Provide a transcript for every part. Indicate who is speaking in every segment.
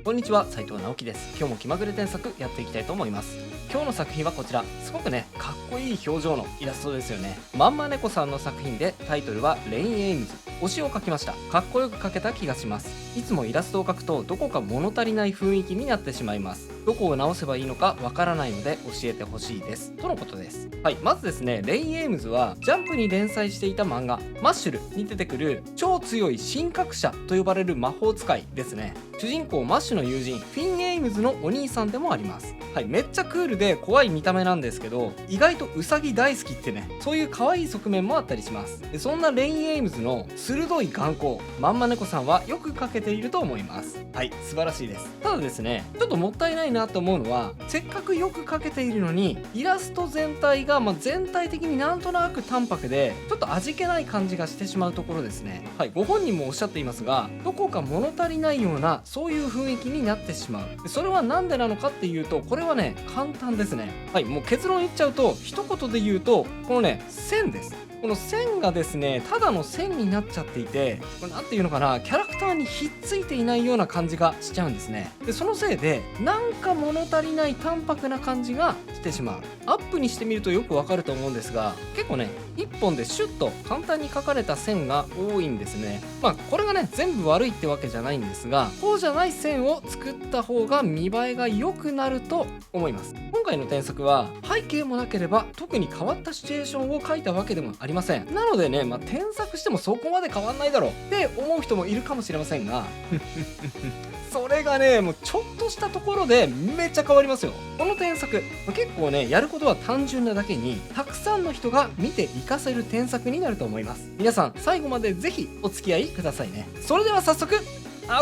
Speaker 1: こんにちは、斉藤直樹です。今日も気まぐれ添削やっていきたいと思います。今日の作品はこちら。すごくね、かっこいい表情のイラストですよね。まんま猫さんの作品で、タイトルはレインエイムズ。推しを描きました。かっこよく描けた気がします。いつもイラストを描くとどこか物足りない雰囲気になってしまいます。どこを直せばいいのかわからないので教えてほしいです。とのことです。はい、まずですね、レインエイムズはジャンプに連載していた漫画マッシュルに出てくる超強い神格者と呼ばれる魔法使いですね。主人公マッシュの友人フィン・エイムズのお兄さんでもあります。はい、めっちゃクールで怖い見た目なんですけど、意外とウサギ大好きってね、そういう可愛い側面もあったりします。でそんなレインエイムズの鋭い眼光、まんま猫さんはよく描けていると思います。はい、素晴らしいです。ただですね、ちょっともったいないなと思うのは、せっかくよく描けているのにイラスト全体が全体的になんとなく淡白でちょっと味気ない感じがしてしまうところですね。はい、ご本人もおっしゃっていますが、どこか物足りないようなそういう雰囲気になってしまう。でそれはなんでなのかっていうと、これはね簡単ですね。はい、もう結論言っちゃうと、一言で言うとこのね線です。この線がですね、ただの線になっちゃっていて、これなんていうのかな、キャラクターにひっついていないような感じがしちゃうんですね。でそのせいでなんか物足りない淡白な感じがしてしまう。アップにしてみるとよくわかると思うんですが、結構ね一本でシュッと簡単に描かれた線が多いんですね。これがね全部悪いってわけじゃないんですが、こうじゃない線を作った方が見栄えが良くなると思います。今回の添削は背景もなければ特に変わったシチュエーションを描いたわけでもありません。なのでね、添削してもそこまで変わんないだろうって思う人もいるかもしれませんがそれがね、もうちょっとしたところでめっちゃ変わりますよ。この添削、結構ねやることは単純なだけに、たくさんの人が見て活かせる添削になると思います。皆さん最後までぜひお付き合いくださいね。それでは早速、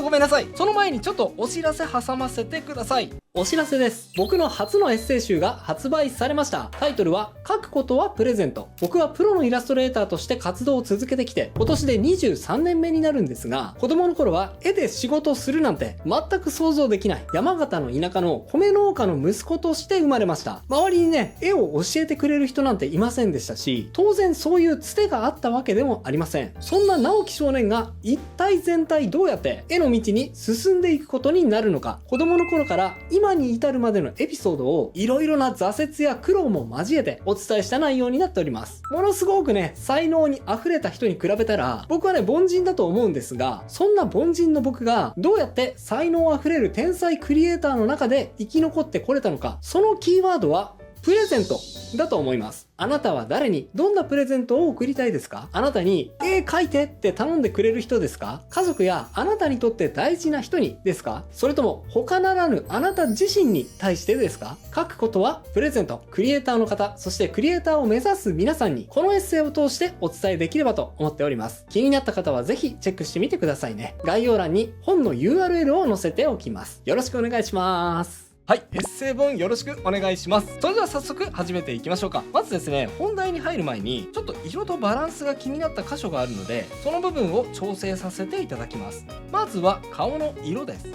Speaker 1: ごめんなさい、その前にちょっとお知らせ挟ませてください。お知らせです。僕の初のエッセイ集が発売されました。タイトルは書くことはプレゼント。僕はプロのイラストレーターとして活動を続けてきて、今年で23年目になるんですが、子供の頃は絵で仕事をするなんて全く想像できない山形の田舎の米農家の息子として生まれました。周りにね、絵を教えてくれる人なんていませんでしたし、当然そういうつてがあったわけでもありません。そんな直樹少年が一体全体どうやって絵の道に進んでいくことになるのか、子供の頃から今に至るまでのエピソードをいろいろな挫折や苦労も交えてお伝えした内容になっております。ものすごくね、才能に溢れた人に比べたら僕はね凡人だと思うんですが、そんな凡人の僕がどうやって才能溢れる天才クリエイターの中で生き残ってこれたのか、そのキーワードはプレゼントだと思います。あなたは誰にどんなプレゼントを贈りたいですか？あなたに絵描いてって頼んでくれる人ですか？家族やあなたにとって大事な人にですか？それとも他ならぬあなた自身に対してですか？書くことはプレゼント。クリエイターの方、そしてクリエイターを目指す皆さんにこのエッセイを通してお伝えできればと思っております。気になった方はぜひチェックしてみてくださいね。概要欄に本の URL を載せておきます。よろしくお願いします。はい、エッセイ本よろしくお願いします。それでは早速始めていきましょうか。まずですね、本題に入る前にちょっと色とバランスが気になった箇所があるので、その部分を調整させていただきます。まずは顔の色です。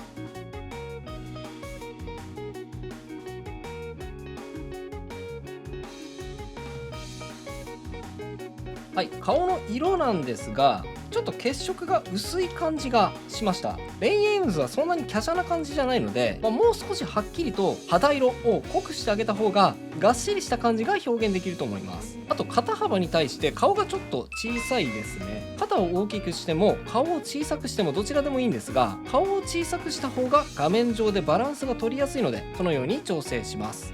Speaker 1: はい、顔の色なんですが、ちょっと血色が薄い感じがしました。レインエイムズはそんなに華奢な感じじゃないので、もう少しはっきりと肌色を濃くしてあげた方ががっしりした感じが表現できると思います。あと肩幅に対して顔がちょっと小さいですね。肩を大きくしても顔を小さくしてもどちらでもいいんですが、顔を小さくした方が画面上でバランスが取りやすいので、このように調整します。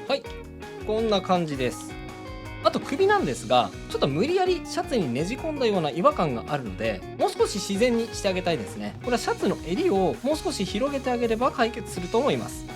Speaker 1: はい、こんな感じです。あと首なんですが、ちょっと無理やりシャツにねじ込んだような違和感があるので、もう少し自然にしてあげたいですね。これはシャツの襟をもう少し広げてあげれば解決すると思います。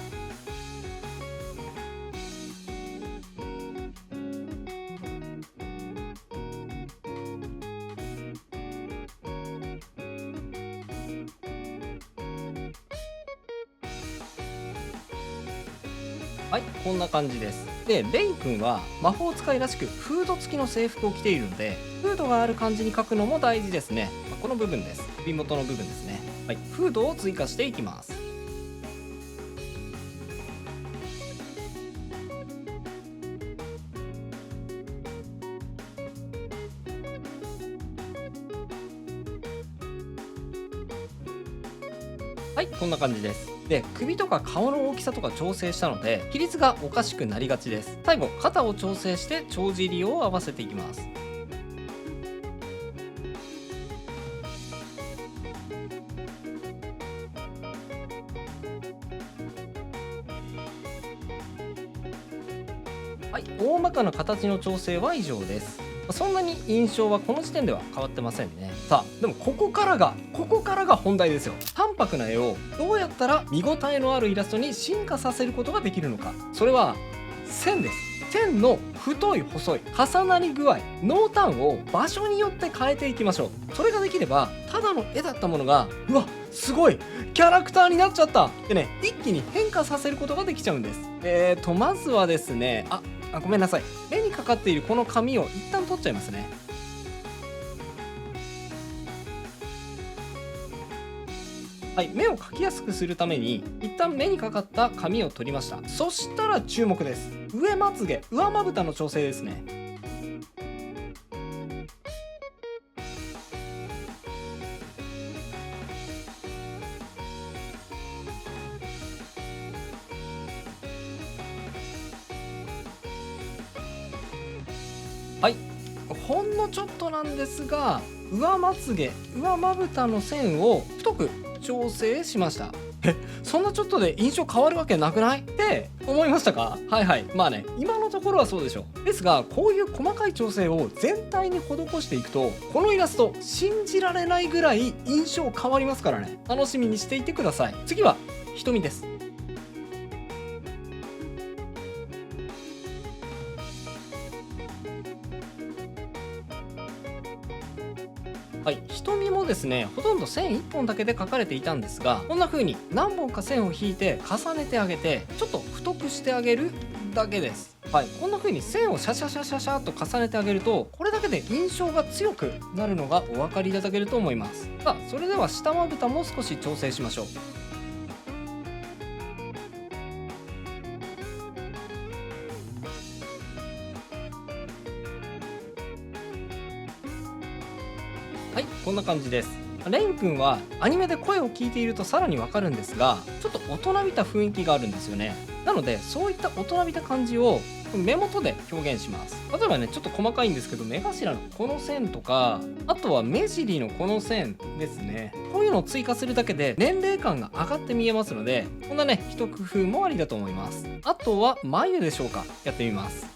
Speaker 1: はい、こんな感じです。で、レイ君は魔法使いらしくフード付きの制服を着ているので、フードがある感じに描くのも大事ですね。この部分です。首元の部分ですね。はい、フードを追加していきます。はい、こんな感じです。で、首とか顔の大きさとか調整したので、比率がおかしくなりがちです。最後、肩を調整して帳尻を合わせていきます。はい、大まかな形の調整は以上です。そんなに印象はこの時点では変わってませんね。さあ、でもここからが本題ですよ。淡白な絵をどうやったら見応えのあるイラストに進化させることができるのか。それは線です。線の太い細い重なり具合、濃淡を場所によって変えていきましょう。それができれば、ただの絵だったものが、うわ、すごいキャラクターになっちゃったってね、一気に変化させることができちゃうんです。まずはですね、ごめんなさい。目にかかっているこの紙を一旦取っちゃいますね。はい、目を描きやすくするために一旦目にかかった紙を取りました。そしたら注目です。上まつげ、上まぶたの調整ですね。はい、ほんのちょっとなんですが、上まつげ、上まぶたの線を太く調整しました。そんなちょっとで印象変わるわけなくないって思いましたか？はいはい。まあね、今のところはそうでしょう。ですが、こういう細かい調整を全体に施していくと、このイラスト、信じられないぐらい印象変わりますからね。楽しみにしていてください。次は、瞳です。はい、瞳もですね、ほとんど線1本だけで描かれていたんですが、こんな風に何本か線を引いて重ねてあげて、ちょっと太くしてあげるだけです。はい、こんな風に線をシャシャシャシャシャっと重ねてあげると、これだけで印象が強くなるのがお分かりいただけると思います。さあ、それでは下まぶたも少し調整しましょう。はい、こんな感じです。レイン君はアニメで声を聞いているとさらにわかるんですが、ちょっと大人びた雰囲気があるんですよね。なので、そういった大人びた感じを目元で表現します。例えばね、ちょっと細かいんですけど、目頭のこの線とか、あとは目尻のこの線ですね。こういうのを追加するだけで年齢感が上がって見えますので、こんなね、一工夫もありだと思います。あとは眉でしょうか。やってみます。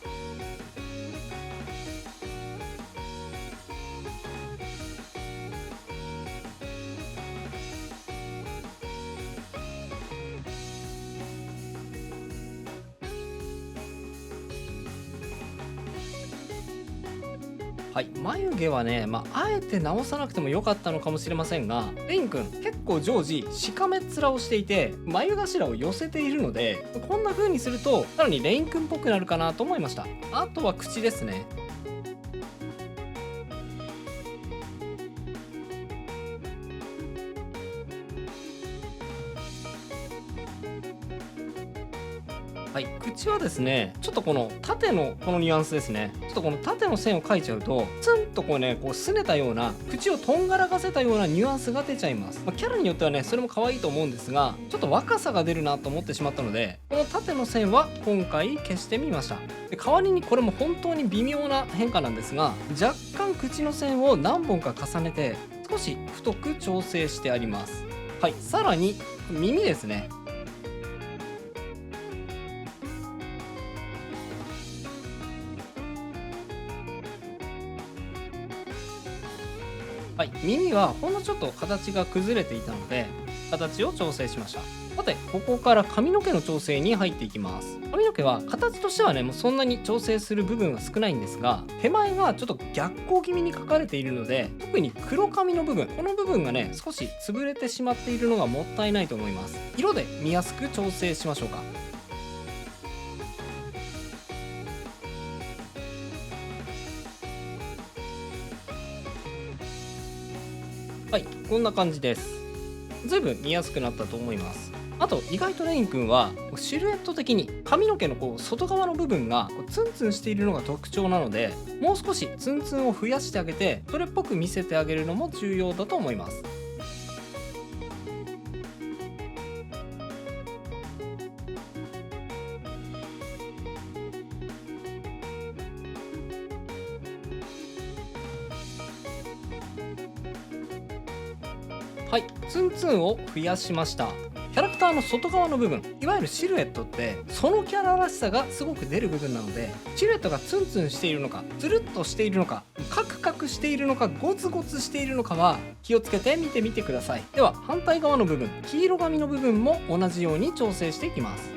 Speaker 1: はい、眉毛はね、あえて直さなくても良かったのかもしれませんが、レイン君結構常時しかめっ面をしていて、眉頭を寄せているので、こんな風にするとさらにレイン君っぽくなるかなと思いました。あとは口ですね。はい、口はですね、ちょっとこの縦のこのニュアンスですね。ちょっとこの縦の線を描いちゃうと、ツンとこうね、こう拗ねたような、口をとんがらかせたようなニュアンスが出ちゃいます。キャラによってはね、それも可愛いと思うんですが、ちょっと若さが出るなと思ってしまったので、この縦の線は今回消してみました。で、代わりにこれも本当に微妙な変化なんですが、若干口の線を何本か重ねて、少し太く調整してあります。はい、さらに耳ですね。はい、耳はほんのちょっと形が崩れていたので、形を調整しました。さて、ここから髪の毛の調整に入っていきます。髪の毛は形としてはね、もうそんなに調整する部分は少ないんですが、手前がちょっと逆光気味に描かれているので、特に黒髪の部分、この部分がね、少し潰れてしまっているのがもったいないと思います。色で見やすく調整しましょうか。はい、こんな感じです。ずいぶん見やすくなったと思います。あと、意外とレイン君はシルエット的に髪の毛のこう外側の部分がツンツンしているのが特徴なので、もう少しツンツンを増やしてあげて、それっぽく見せてあげるのも重要だと思います。はい、ツンツンを増やしました。キャラクターの外側の部分、いわゆるシルエットってそのキャラらしさがすごく出る部分なので、シルエットがツンツンしているのか、つるっとしているのか、カクカクしているのか、ゴツゴツしているのかは気をつけて見てみてください。では反対側の部分、黄色髪の部分も同じように調整していきます。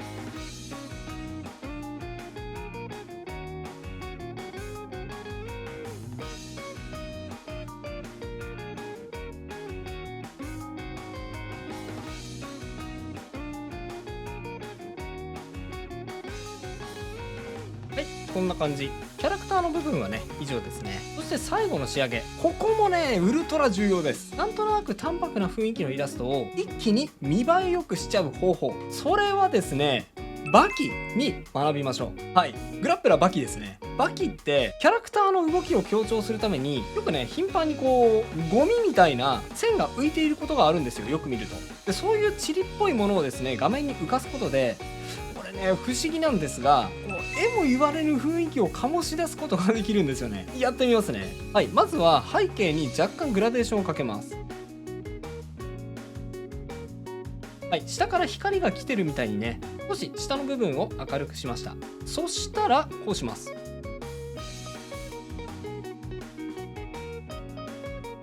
Speaker 1: はい、こんな感じ。キャラクターの部分はね以上ですね。そして最後の仕上げ、ここもねウルトラ重要です。なんとなく淡白な雰囲気のイラストを一気に見栄えよくしちゃう方法、それはですねバキに学びましょう。はい、グラップラーバキですね。バキってキャラクターの動きを強調するためによくね頻繁にこうゴミみたいな線が浮いていることがあるんですよ、よく見ると。でそういう塵っぽいものをですね画面に浮かすことで、これね不思議なんですが、こう絵も言われぬ雰囲気を醸し出すことができるんですよね。やってみますね。はい、まずは背景に若干グラデーションをかけます。はい、下から光が来てるみたいにね少し下の部分を明るくしました。そしたらこうします。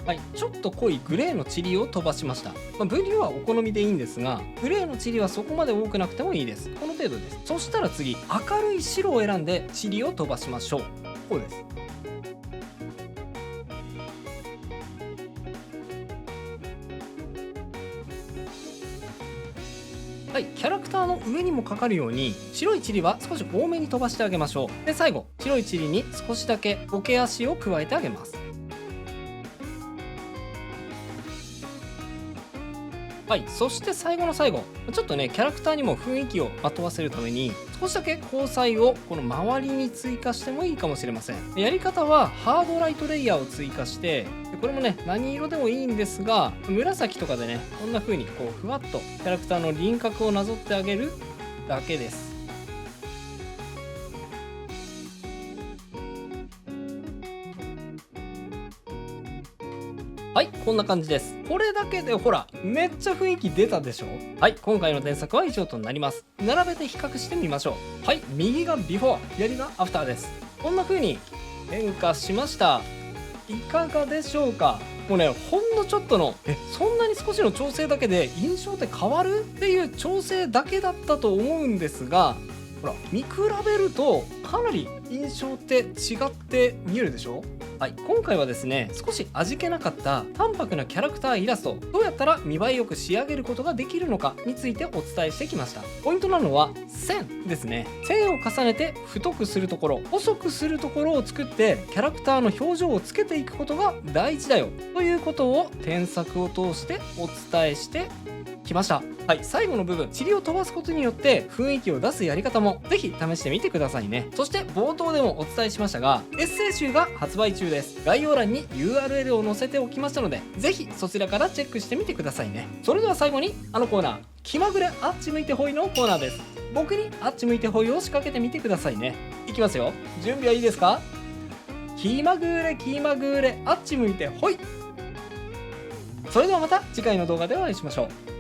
Speaker 1: はい、ちょっと濃いグレーの塵を飛ばしました。分量はお好みでいいんですが、グレーの塵はそこまで多くなくてもいいです。この程度です。そしたら次、明るい白を選んで塵を飛ばしましょう。こうです。はい、キャラクターの上にもかかるように白い塵は少し多めに飛ばしてあげましょう。で最後、白い塵に少しだけボケ足を加えてあげます。はい、そして最後の最後、ちょっとねキャラクターにも雰囲気をまとわせるために少しだけ光彩をこの周りに追加してもいいかもしれません。やり方はハードライトレイヤーを追加して、これもね何色でもいいんですが、紫とかでねこんな風にこうふわっとキャラクターの輪郭をなぞってあげるだけです。はい、こんな感じです。これだけでほらめっちゃ雰囲気出たでしょ。はい、今回の添削は以上となります。並べて比較してみましょう。はい、右がビフォー、左がアフターです。こんな風に変化しました。いかがでしょうか。もうねほんのちょっとのそんなに少しの調整だけで印象って変わるっていう調整だけだったと思うんですが、ほら見比べるとかなり印象って違って見えるでしょ。はい、今回はですね少し味気なかった淡白なキャラクターイラスト、どうやったら見栄えよく仕上げることができるのかについてお伝えしてきました。ポイントなのは線ですね。線を重ねて太くするところ、細くするところを作ってキャラクターの表情をつけていくことが大事だよということを添削を通してお伝えしてきました。はい、最後の部分、塵を飛ばすことによって雰囲気を出すやり方もぜひ試してみてくださいね。そして冒頭でもお伝えしましたが、エッセイ集が発売中です。概要欄に URL を載せておきましたので、ぜひそちらからチェックしてみてくださいね。それでは最後にあのコーナー、気まぐれあっち向いてほいのコーナーです。僕にあっち向いてほいを仕掛けてみてくださいね。いきますよ。準備はいいですか？気まぐれ気まぐれあっち向いてほい。それではまた次回の動画でお会いしましょう。